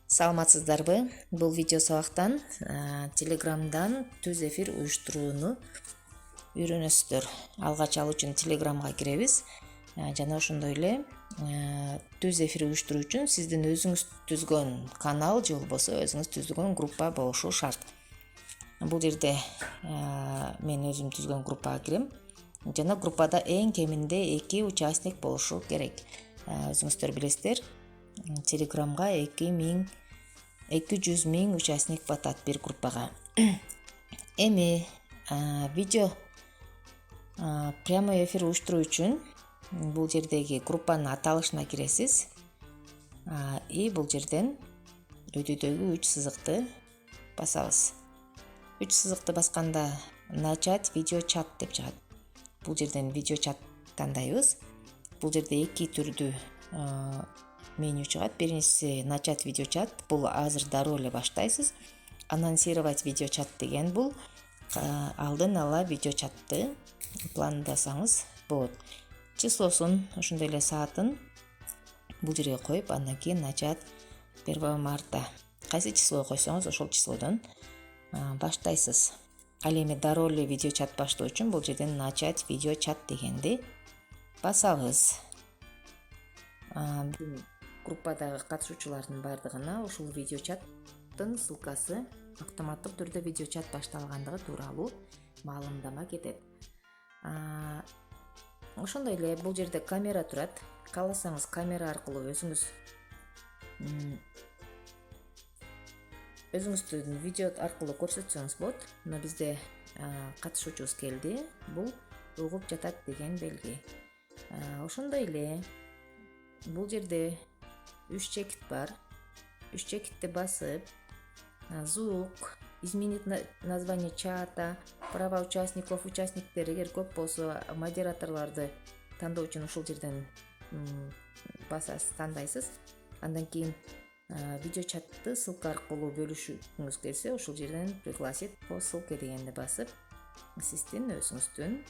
Саламатсыздарбы? Бул видео сабактан Телеграмдан түз эфир уюштурууну үйрөнөсүздөр. Алгач ал үчүн Телеграмга киребиз. Жана ошондой эле түз эфир уюштуруу үчүн сиздин өзүңүз түзгөн канал же болбосо өзүңүз түзгөн группа болушу шарт. Бул жерде мен өзүм түзгөн группага кирем. Жана группада эң кеминде 2 участник болушу керек. Өзүңүздөр билесиздер, Телеграмга 200 миң участник батат бир группага. Эми видео прямой эфир уюштуруу үчүн бул жердеги группанын аталышына киресиз. И бул жерден өйдөдөгү 3 сызыкты басабыз. 3 сызыкты басканда начать видео чат деп чыгат. Бул жерден видео чат тандайбыз. Бул жерде 2 түрдүү меню чыгат. Биринчиси начать видео чат. Бул азыр дароо эле баштайсыз. Анонсировать видео чат деген бул алдын ала видео чатты пландасаңыз болот. Числосун, ошондой эле саатын бул жерге коюп, андан кийин начать 1 марта. Кайсы число койсоңуз ошол числодон баштайсыз. Ал эми дароо эле видео чат баштоо үчүн бул жерден начать видео чат дегенди басабыз. Группадагы катышуучулардын баардыгына ушул видео чаттын ссылкасы автоматтык түрдө видео чат башталгандыгы тууралуу маалымдама кетет. Ошондой эле бул жерде камера турат. Кааласаңыз камера аркылуу өзүңүздүн видео аркылуу көрсөтсөңүз болот. Мына бизде катышуучубуз келди. Бул угуп жатат деген белги. Ошондой эле бул жерде 3 чекит бар. 3 чекитти басып, звук, изменить название чата, права участников, участниктер эгер көп болсо модераторлорду тандоо үчүн ушул жерден басасыз, тандайсыз. Андан кийин видео чатты ссылка аркылуу бөлүшүңүз келсе, ушул жерден пригласить по ссылке дегенди басып, сиздин өзүңүздүн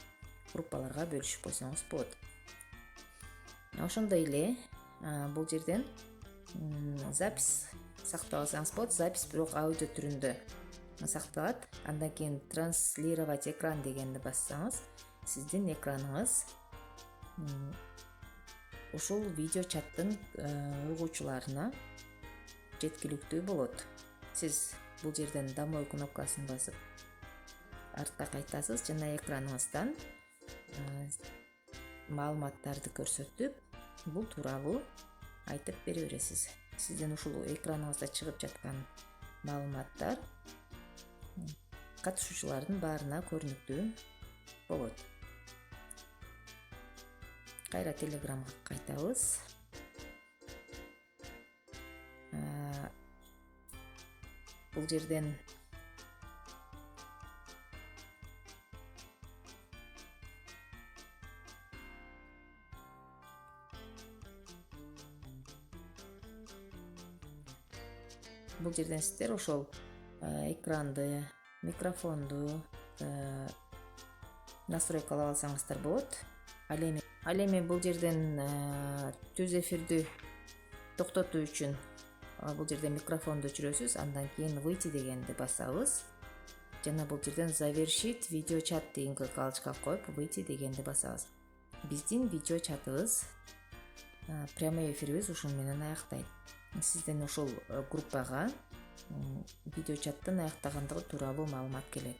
группаларга бөлүшүп койсоңуз болот. Ошондой эле бул жерден запись сактап алсаңыз болот. Запись бирок аудио түрүндө сакталат. Андан кийин транслировать экран дегенди бассаңыз, сиздин экраныңыз ушул видео чаттын угуучуларына жеткиликтүү болот. Сиз бул жерден домой кнопкасын басып артка кайтасыз жана экраныңыздан маалыматтарды көрсөтүп, бул тууралуу айтып бере бересиз. Сиздин ушул экраныңызда чыгып жаткан маалыматтар катышуучулардын баарына көрүнүктүү болот. Кайра Телеграмга кайтабыз. Бул жерден сиздер ошол экранды, микрофонду настройкалап алсаңыздар болот. Ал эми бул жерден түз эфирди токтотуу үчүн бул жерде микрофонду өчүрөсүз, андан кийин выйти дегенди басабыз. Жана бул жерден завершить видео чат дегенге галочка коюп, выйти дегенди басабыз. Биздин видео чатыбыз, прямой эфирибиз ушун менен аяктайт. Сиздин ушул группага видео чаттын аяктагандыгы тууралуу маалымат келет.